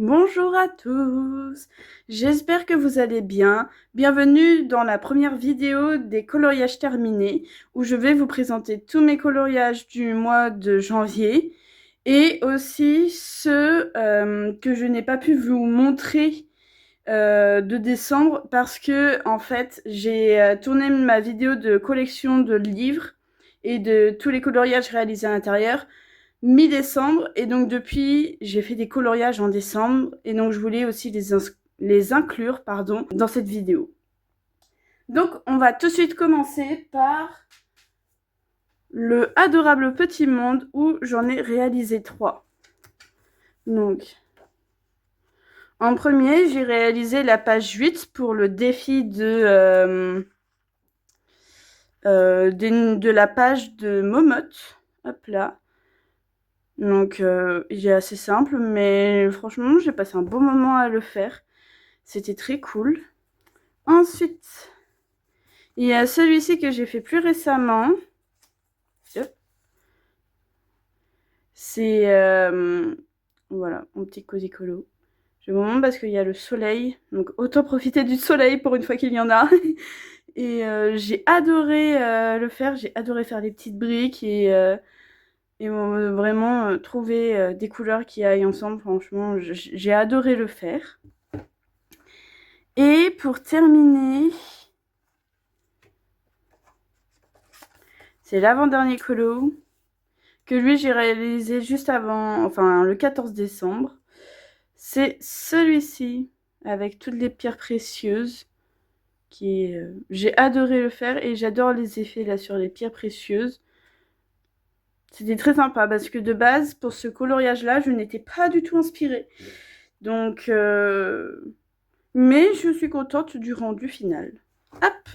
Bonjour à tous, j'espère que vous allez bien. Bienvenue dans la première vidéo des coloriages terminés où je vais vous présenter tous mes coloriages du mois de janvier et aussi ceux que je n'ai pas pu vous montrer de décembre parce que en fait j'ai tourné ma vidéo de collection de livres et de tous les coloriages réalisés à l'intérieur mi-décembre et donc depuis j'ai fait des coloriages en décembre et donc je voulais aussi les inclure dans cette vidéo. Donc on va tout de suite commencer par le adorable petit monde où j'en ai réalisé 3. Donc en premier j'ai réalisé la page 8 pour le défi de la page de Momotte. Hop là. Donc il est assez simple, mais franchement j'ai passé un bon moment à le faire. C'était très cool. Ensuite, il y a celui-ci que j'ai fait plus récemment. C'est voilà, mon petit cosy colo. Je vous montre parce qu'il y a le soleil, donc autant profiter du soleil pour une fois qu'il y en a. Et j'ai adoré le faire, j'ai adoré faire les petites briques et vraiment trouver des couleurs qui aillent ensemble. Franchement, j'ai adoré le faire. Et pour terminer, c'est l'avant-dernier colo que lui j'ai réalisé juste avant, enfin le 14 décembre. C'est celui-ci avec toutes les pierres précieuses qui j'ai adoré le faire et j'adore les effets là sur les pierres précieuses. C'était très sympa parce que de base pour ce coloriage là je n'étais pas du tout inspirée. Donc mais je suis contente du rendu final. Hop.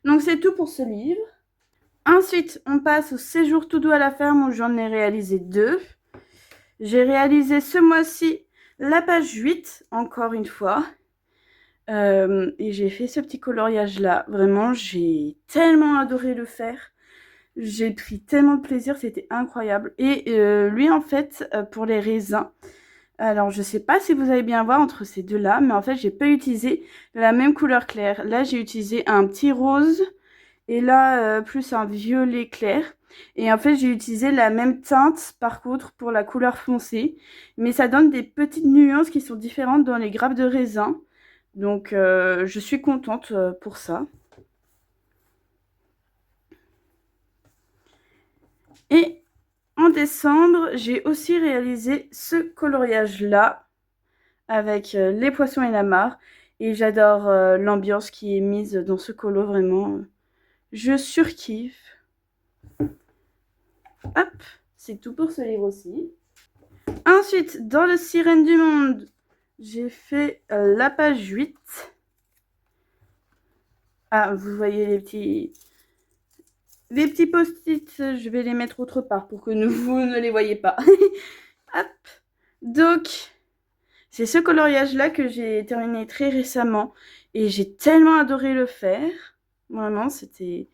Donc c'est tout pour ce livre. Ensuite, on passe au séjour tout doux à la ferme où j'en ai réalisé 2. J'ai réalisé ce mois-ci la page 8, encore une fois. Et j'ai fait ce petit coloriage-là. Vraiment, j'ai tellement adoré le faire. J'ai pris tellement de plaisir, c'était incroyable. Et lui, en fait, pour les raisins, alors je sais pas si vous allez bien voir entre ces deux-là, mais en fait, j'ai pas utilisé la même couleur claire. Là, j'ai utilisé un petit rose et là, plus un violet clair. Et en fait, j'ai utilisé la même teinte, par contre, pour la couleur foncée. Mais ça donne des petites nuances qui sont différentes dans les grappes de raisin. Donc, je suis contente pour ça. Et en décembre, j'ai aussi réalisé ce coloriage-là, avec les poissons et la mare. Et j'adore l'ambiance qui est mise dans ce colo, vraiment. Je surkiffe. Hop, c'est tout pour ce livre aussi. Ensuite, dans le Sirène du Monde, j'ai fait la page 8. Ah, vous voyez les petits post-it, je vais les mettre autre part pour que vous ne les voyez pas. Hop. Donc, c'est ce coloriage-là que j'ai terminé très récemment et j'ai tellement adoré le faire. Vraiment, c'était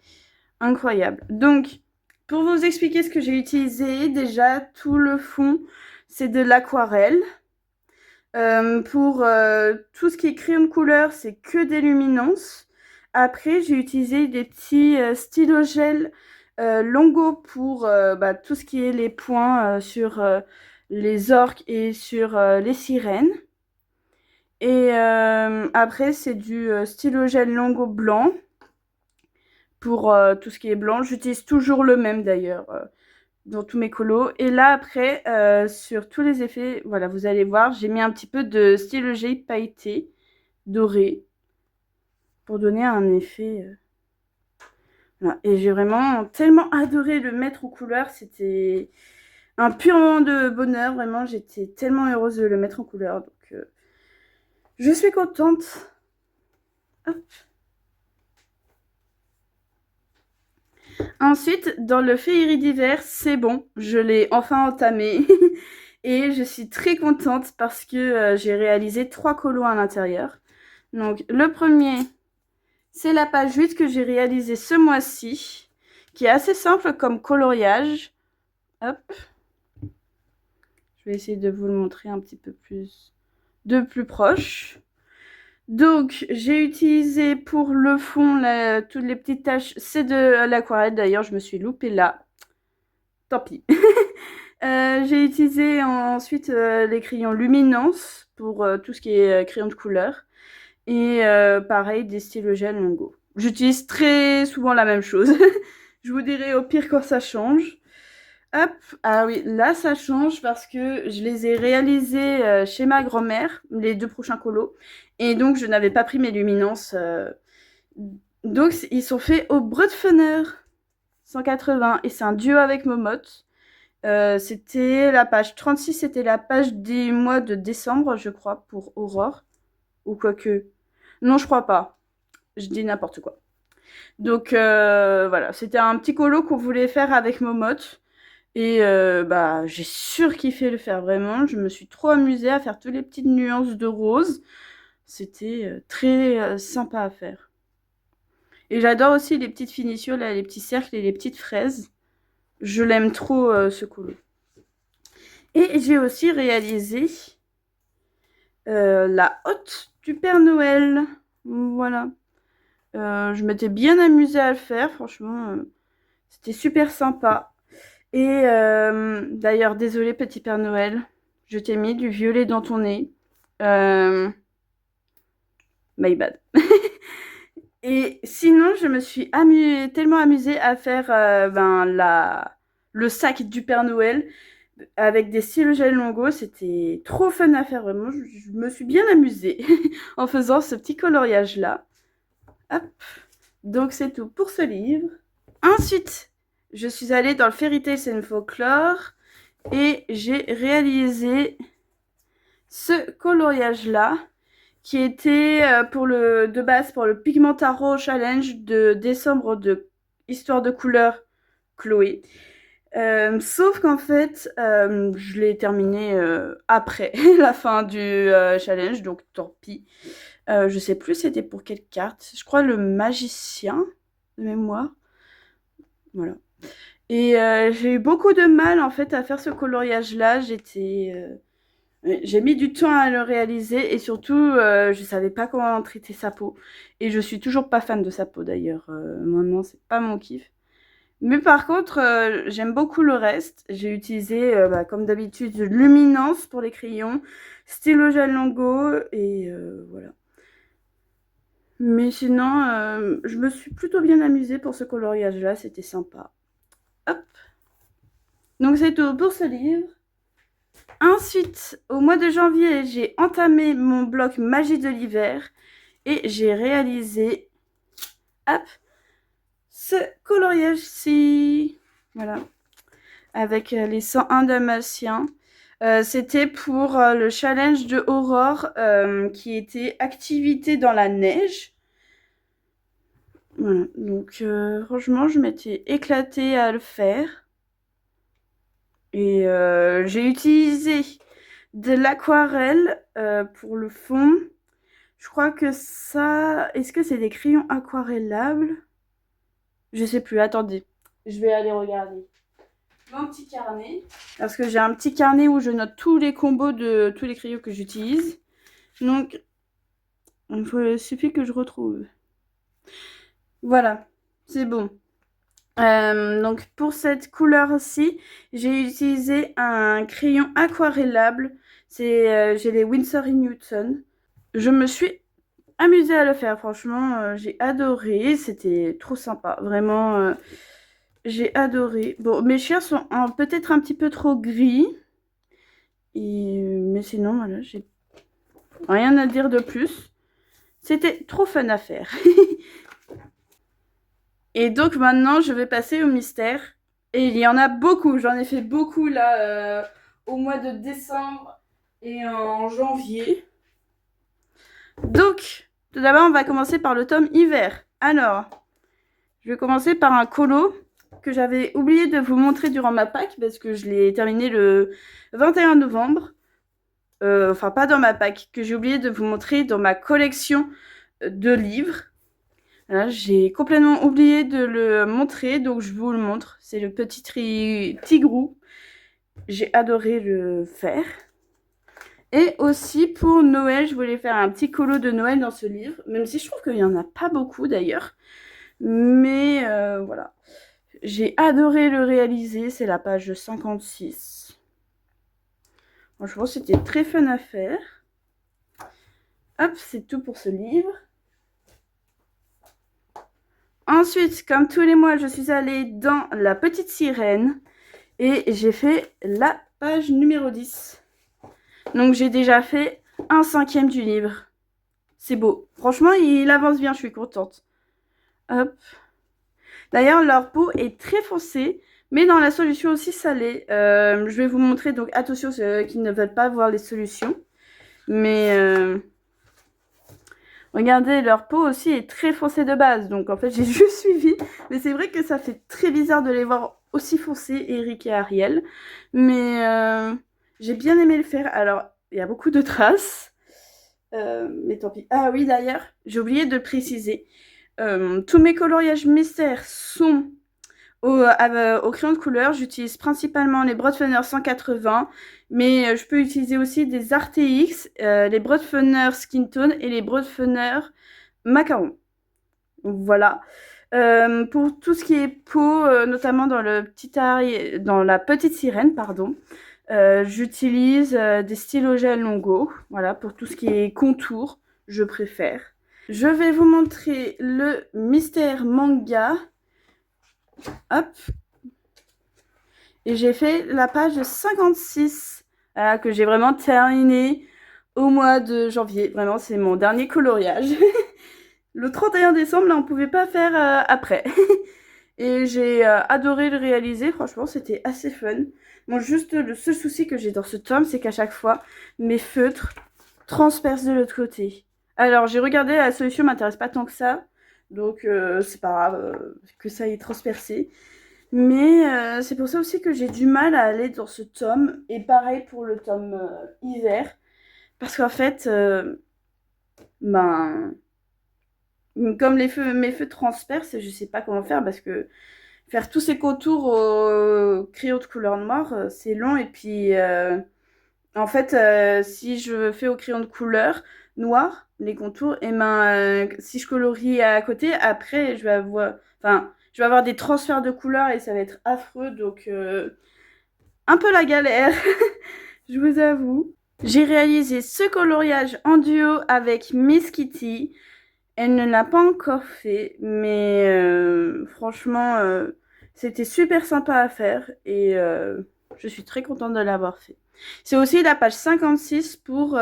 incroyable. Donc, pour vous expliquer ce que j'ai utilisé, déjà, tout le fond, c'est de l'aquarelle. Pour tout ce qui est crayon de couleur, c'est que des luminances. Après, j'ai utilisé des petits stylos gel Longo pour tout ce qui est les points sur les orques et sur les sirènes. Et après, c'est du stylo gel Longo blanc pour tout ce qui est blanc. J'utilise toujours le même d'ailleurs dans tous mes colos. Et là, après, sur tous les effets, voilà, vous allez voir, j'ai mis un petit peu de stylo gel pailleté doré pour donner un effet. Voilà. Et j'ai vraiment tellement adoré le mettre aux couleurs. C'était un pur moment de bonheur. Vraiment, j'étais tellement heureuse de le mettre en couleur. Donc, je suis contente. Hop. Ensuite, dans le féerie d'hiver, c'est bon. Je l'ai enfin entamé. Et je suis très contente parce que j'ai réalisé 3 colos à l'intérieur. Donc, le premier, c'est la page 8 que j'ai réalisé ce mois-ci, qui est assez simple comme coloriage. Hop. Je vais essayer de vous le montrer un petit peu plus de plus proche. Donc, j'ai utilisé pour le fond toutes les petites taches. C'est de l'aquarelle, d'ailleurs, je me suis loupée là. Tant pis. J'ai utilisé ensuite les crayons luminance pour tout ce qui est crayon de couleur. Et pareil, des stylos gel Longo. J'utilise très souvent la même chose. Je vous dirai au pire quand ça change. Hop, ah oui, là ça change parce que je les ai réalisés chez ma grand-mère, les 2 prochains colos. Et donc je n'avais pas pris mes luminances. Donc ils sont faits au Brutfener 180 et c'est un duo avec Momote. C'était la page 36, c'était la page des mois de décembre, je crois, pour Aurore. Ou quoique. Non, je crois pas. Je dis n'importe quoi. Donc voilà, c'était un petit colo qu'on voulait faire avec Momote. Et j'ai surkiffé le faire, vraiment. Je me suis trop amusée à faire toutes les petites nuances de rose. C'était très sympa à faire. Et j'adore aussi les petites finitions, là, les petits cercles et les petites fraises. Je l'aime trop, ce colo. Et j'ai aussi réalisé la hotte du Père Noël. Voilà. Je m'étais bien amusée à le faire, franchement. C'était super sympa. Et d'ailleurs, désolé petit Père Noël, je t'ai mis du violet dans ton nez. My bad. Et sinon, je me suis tellement amusée à faire le sac du Père Noël avec des stylos gel Longo. C'était trop fun à faire, vraiment. Je me suis bien amusée en faisant ce petit coloriage-là. Hop. Donc, c'est tout pour ce livre. Ensuite, je suis allée dans le Fairy Tales and Folklore et j'ai réalisé ce coloriage-là qui était de base pour le Pigmentaro Challenge de décembre de Histoire de couleur Chloé. Sauf qu'en fait, je l'ai terminé après la fin du challenge, donc tant pis. Je sais plus c'était pour quelle carte. Je crois le magicien de mémoire. Voilà. Et j'ai eu beaucoup de mal en fait à faire ce coloriage-là. J'ai mis du temps à le réaliser et surtout je savais pas comment traiter sa peau. Et je suis toujours pas fan de sa peau d'ailleurs. Vraiment, c'est pas mon kiff. Mais par contre, j'aime beaucoup le reste. J'ai utilisé, comme d'habitude, Luminance pour les crayons, stylo gel Longo et voilà. Mais sinon, je me suis plutôt bien amusée pour ce coloriage-là, c'était sympa. Hop. Donc c'est tout pour ce livre. Ensuite, au mois de janvier, j'ai entamé mon bloc Magie de l'hiver et j'ai réalisé, hop, ce coloriage-ci. Voilà. Avec les 101 Dalmatiens. C'était pour le challenge de Aurore qui était activité dans la neige. Voilà, donc franchement, je m'étais éclatée à le faire. Et j'ai utilisé de l'aquarelle pour le fond. Je crois que ça... Est-ce que c'est des crayons aquarellables? Je sais plus, attendez. Je vais aller regarder. Mon petit carnet. Parce que j'ai un petit carnet où je note tous les combos de tous les crayons que j'utilise. Donc, il suffit que je retrouve. Voilà, c'est bon. Donc pour cette couleur-ci, j'ai utilisé un crayon aquarellable. J'ai les Winsor & Newton. Je me suis amusée à le faire, franchement, j'ai adoré. C'était trop sympa, vraiment. J'ai adoré. Bon, mes chiens sont peut-être un petit peu trop gris. Mais sinon, voilà, j'ai rien à dire de plus. C'était trop fun à faire. Et donc maintenant, je vais passer au mystère. Et il y en a beaucoup. J'en ai fait beaucoup là au mois de décembre et en janvier. Donc, tout d'abord, on va commencer par le tome hiver. Alors, je vais commencer par un colo que j'avais oublié de vous montrer durant ma Pâques parce que je l'ai terminé le 21 novembre. Enfin, pas dans ma Pâques, que j'ai oublié de vous montrer dans ma collection de livres. Là, j'ai complètement oublié de le montrer, donc je vous le montre. C'est le petit tigrou. J'ai adoré le faire. Et aussi pour Noël, je voulais faire un petit colo de Noël dans ce livre, même si je trouve qu'il n'y en a pas beaucoup d'ailleurs. Mais voilà. J'ai adoré le réaliser, c'est la page 56. Franchement, c'était très fun à faire. Hop, c'est tout pour ce livre. Ensuite, comme tous les mois, je suis allée dans La Petite Sirène et j'ai fait la page numéro 10. Donc j'ai déjà fait un cinquième du livre. C'est beau. Franchement, il avance bien, je suis contente. Hop. D'ailleurs, leur peau est très foncée, mais dans la solution aussi salée. Je vais vous montrer, donc attention ceux qui ne veulent pas voir les solutions. Mais regardez, leur peau aussi est très foncée de base. Donc en fait, j'ai juste suivi. Mais c'est vrai que ça fait très bizarre de les voir aussi foncés, Eric et Ariel. Mais j'ai bien aimé le faire. Alors, il y a beaucoup de traces. Mais tant pis. Ah oui, d'ailleurs, j'ai oublié de préciser. Tous mes coloriages mystères sont au crayon de couleur. J'utilise principalement les Broadfunner 180, mais je peux utiliser aussi des RTX, les Broadfunner Skin Tone et les Broadfunner Macaron. Voilà. Pour tout ce qui est peau, notamment dans la petite sirène, pardon, j'utilise des stylos gel Longo. Voilà, pour tout ce qui est contour, je préfère. Je vais vous montrer le mystère manga. Hop. Et j'ai fait la page 56, que j'ai vraiment terminé au mois de janvier. Vraiment, c'est mon dernier coloriage. Le 31 décembre, là, on pouvait pas faire après. Et j'ai adoré le réaliser. Franchement, c'était assez fun. Bon, juste le seul souci que j'ai dans ce tome, c'est qu'à chaque fois, mes feutres transpercent de l'autre côté. Alors, j'ai regardé, la solution m'intéresse pas tant que ça. Donc, c'est pas grave que ça ait transpercé. Mais c'est pour ça aussi que j'ai du mal à aller dans ce tome. Et pareil pour le tome hiver. Parce qu'en fait, ben, comme mes feux transpercent, je sais pas comment faire parce que faire tous ces contours au crayon de couleur noire, c'est long. Et puis, en fait, si je fais au crayon de couleur noir les contours, et ben, si je colorie à côté, après, je vais avoir des transferts de couleurs et ça va être affreux. Donc, un peu la galère, je vous avoue. J'ai réalisé ce coloriage en duo avec Miss Kitty. Elle ne l'a pas encore fait, mais franchement, c'était super sympa à faire et je suis très contente de l'avoir fait. C'est aussi la page 56 pour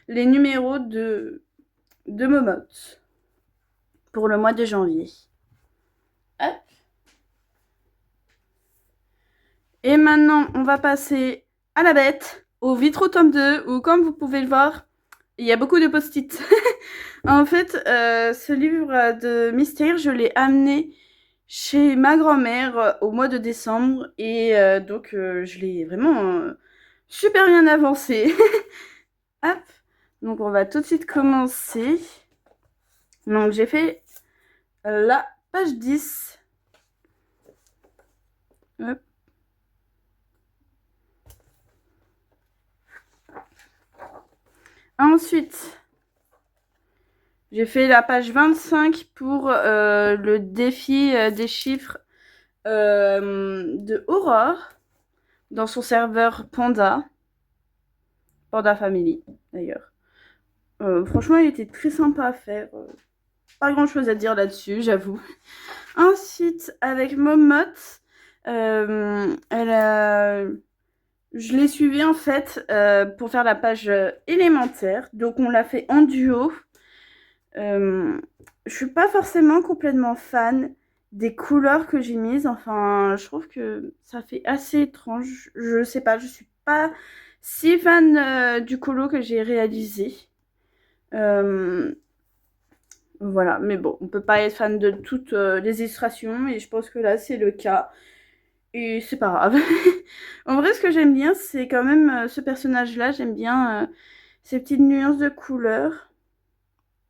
les numéros de Momote pour le mois de janvier. Hop. Et maintenant, on va passer à la bête, au Vitro tome 2, où comme vous pouvez le voir, il y a beaucoup de post-it. En fait, ce livre de mystère, je l'ai amené chez ma grand-mère au mois de décembre. Et donc, je l'ai vraiment super bien avancé. Hop. Donc, on va tout de suite commencer. Donc, j'ai fait la page 10. Hop. Ensuite, j'ai fait la page 25 pour le défi des chiffres de Aurore dans son serveur Panda Family d'ailleurs. Franchement, il était très sympa à faire. Pas grand chose à dire là-dessus, j'avoue. Ensuite, avec Momote, je l'ai suivi en fait pour faire la page élémentaire. Donc, on l'a fait en duo. Je suis pas forcément complètement fan des couleurs que j'ai mises. Enfin, je trouve que ça fait assez étrange. Je sais pas, je suis pas si fan du colo que j'ai réalisé. Voilà, mais bon, on peut pas être fan de toutes les illustrations et je pense que là c'est le cas. Et c'est pas grave. En vrai, ce que j'aime bien, c'est quand même ce personnage-là. J'aime bien ces petites nuances de couleurs.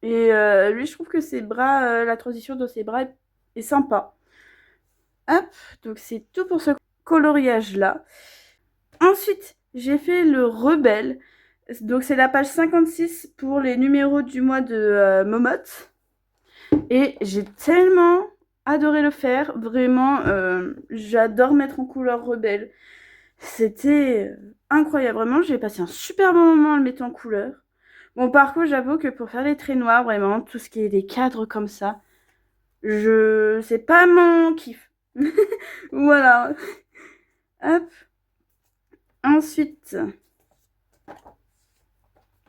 Et lui, je trouve que ses bras, la transition dans ses bras est sympa. Hop, donc c'est tout pour ce coloriage-là. Ensuite, j'ai fait le rebelle. Donc c'est la page 56 pour les numéros du mois de Momote. Et j'ai tellement adoré le faire. Vraiment, j'adore mettre en couleur rebelle. C'était incroyable. Vraiment, j'ai passé un super bon moment en le mettant en couleur. Bon, par contre, j'avoue que pour faire les traits noirs, vraiment, tout ce qui est des cadres comme ça, c'est pas mon kiff. Voilà. Hop. Ensuite.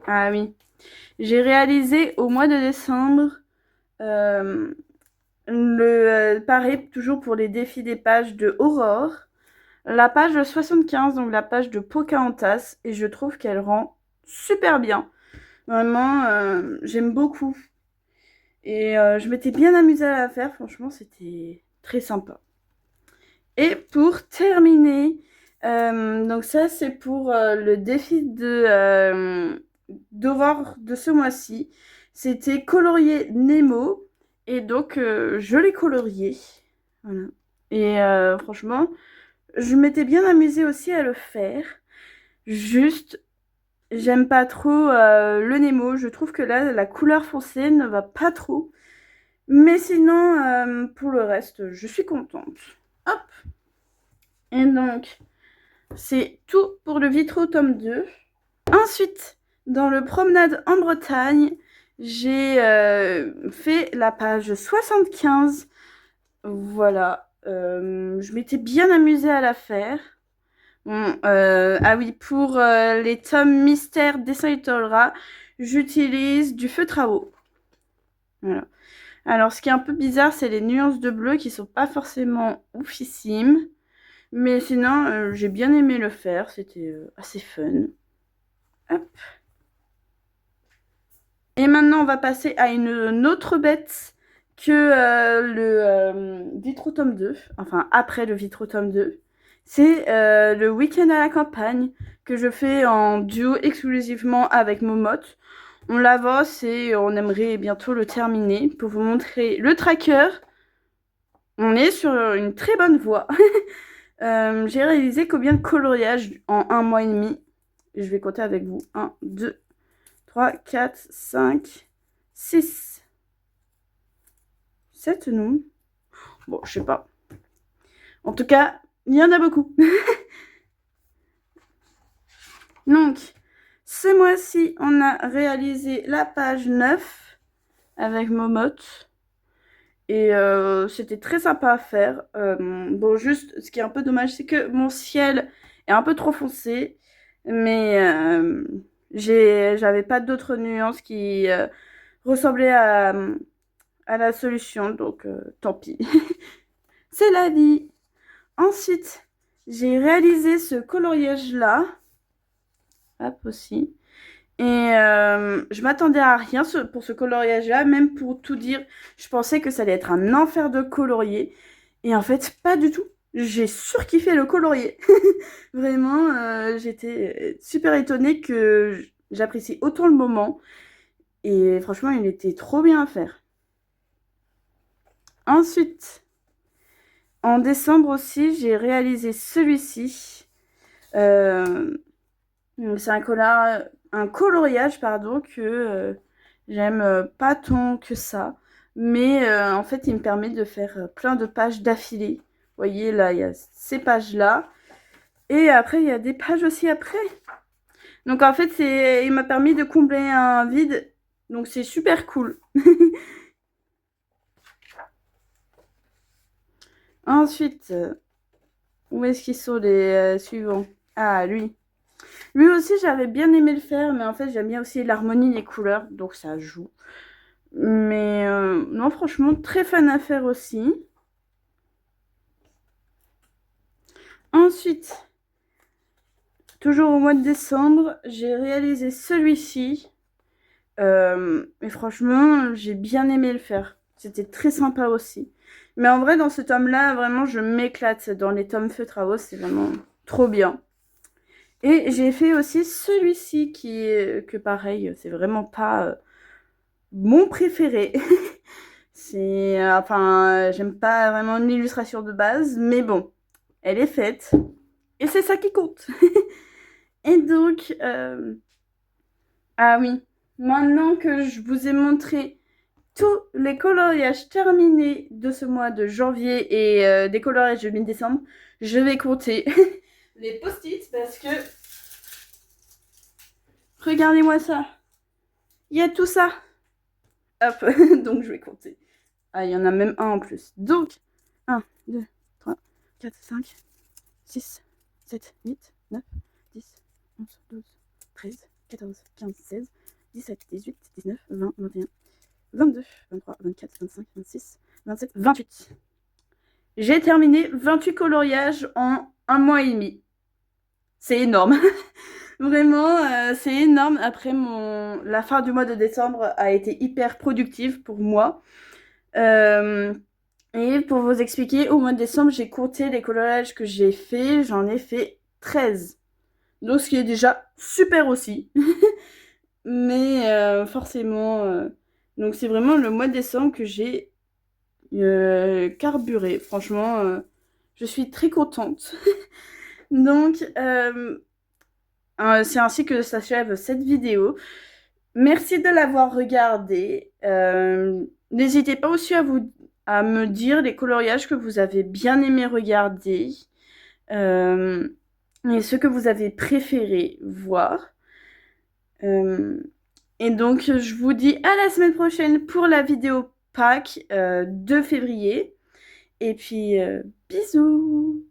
Ah oui. J'ai réalisé au mois de décembre pareil, toujours pour les défis des pages de Aurore. La page 75, donc la page de Pocahontas. Et je trouve qu'elle rend super bien. Vraiment, j'aime beaucoup. Et je m'étais bien amusée à la faire. Franchement, c'était très sympa. Et pour terminer, donc ça c'est pour le défi d'Aurore de ce mois-ci. C'était colorier Nemo. Et donc je l'ai colorié. Voilà. Et franchement, je m'étais bien amusée aussi à le faire. Juste, j'aime pas trop le Nemo. Je trouve que là, la couleur foncée ne va pas trop. Mais sinon, pour le reste, je suis contente. Hop. Et donc, c'est tout pour le Vitro tome 2. Ensuite, dans le Promenade en Bretagne, j'ai fait la page 75. Voilà. Je m'étais bien amusée à la faire. Bon, ah oui, pour les tomes mystères Dessin et Tolra, j'utilise du feutre à eau. Voilà. Alors, ce qui est un peu bizarre, c'est les nuances de bleu qui sont pas forcément oufissimes. Mais sinon, j'ai bien aimé le faire. C'était assez fun. Hop. Et maintenant, on va passer à une autre bête que le Vitro tome 2. Enfin, après le Vitro tome 2. C'est le week-end à la campagne que je fais en duo exclusivement avec Momote. On l'avance et on aimerait bientôt le terminer. Pour vous montrer le tracker, on est sur une très bonne voie. J'ai réalisé combien de coloriage en un mois et demi. Je vais compter avec vous. 1, 2, 3, 4, 5, 6, 7, non? Bon, je sais pas. En tout cas, il y en a beaucoup. Donc, ce mois-ci, on a réalisé la page 9 avec Momote. Et c'était très sympa à faire. Bon, juste, ce qui est un peu dommage, c'est que mon ciel est un peu trop foncé. Mais j'avais pas d'autres nuances qui ressemblaient à la solution. Donc, tant pis. C'est la vie. Ensuite, j'ai réalisé ce coloriage-là. Hop, aussi. Et je m'attendais à rien pour ce coloriage-là. Même pour tout dire, je pensais que ça allait être un enfer de colorier. Et en fait, pas du tout. J'ai surkiffé le colorier. Vraiment, j'étais super étonnée que j'apprécie autant le moment. Et franchement, il était trop bien à faire. Ensuite, en décembre aussi, j'ai réalisé celui-ci. C'est un coloriage pardon, que j'aime pas tant que ça. Mais en fait, il me permet de faire plein de pages d'affilée. Vous voyez, là, il y a ces pages-là. Et après, il y a des pages aussi après. Donc en fait, il m'a permis de combler un vide. Donc c'est super cool. Ensuite, où est-ce qu'ils sont les suivants? Ah, lui. Lui aussi, j'avais bien aimé le faire, mais en fait, j'aime bien aussi l'harmonie des couleurs, donc ça joue. Mais non, franchement, très fan à faire aussi. Ensuite, toujours au mois de décembre, j'ai réalisé celui-ci. Et franchement, j'ai bien aimé le faire. C'était très sympa aussi. Mais en vrai, dans ce tome-là, vraiment, je m'éclate. Dans les tomes feutre à eau, c'est vraiment trop bien. Et j'ai fait aussi celui-ci que pareil, c'est vraiment pas mon préféré. Enfin, j'aime pas vraiment l'illustration de base, mais bon, elle est faite. Et c'est ça qui compte. Et donc, Ah oui, maintenant que je vous ai montré tous les coloriages terminés de ce mois de janvier et des coloriages de mi-décembre, je vais compter les post-it parce que regardez-moi ça. Il y a tout ça. Hop, donc je vais compter. Ah, il y en a même un en plus. Donc, 1, 2, 3, 4, 5, 6, 7, 8, 9, 10, 11, 12, 13, 14, 15, 16, 17, 18, 19, 20, 21, 22, 23, 24, 25, 26, 27, 28. J'ai terminé 28 coloriages en un mois et demi. C'est énorme. Vraiment, c'est énorme. Après, la fin du mois de décembre a été hyper productive pour moi. Et pour vous expliquer, au mois de décembre, j'ai compté les coloriages que j'ai fait. J'en ai fait 13. Donc, ce qui est déjà super aussi. Mais forcément, donc c'est vraiment le mois de décembre que j'ai carburé. Franchement, je suis très contente. Donc, c'est ainsi que s'achève cette vidéo. Merci de l'avoir regardée. N'hésitez pas aussi à me dire les coloriages que vous avez bien aimé regarder et ceux que vous avez préféré voir. Et donc, je vous dis à la semaine prochaine pour la vidéo Pâques 2 février. Et puis, bisous!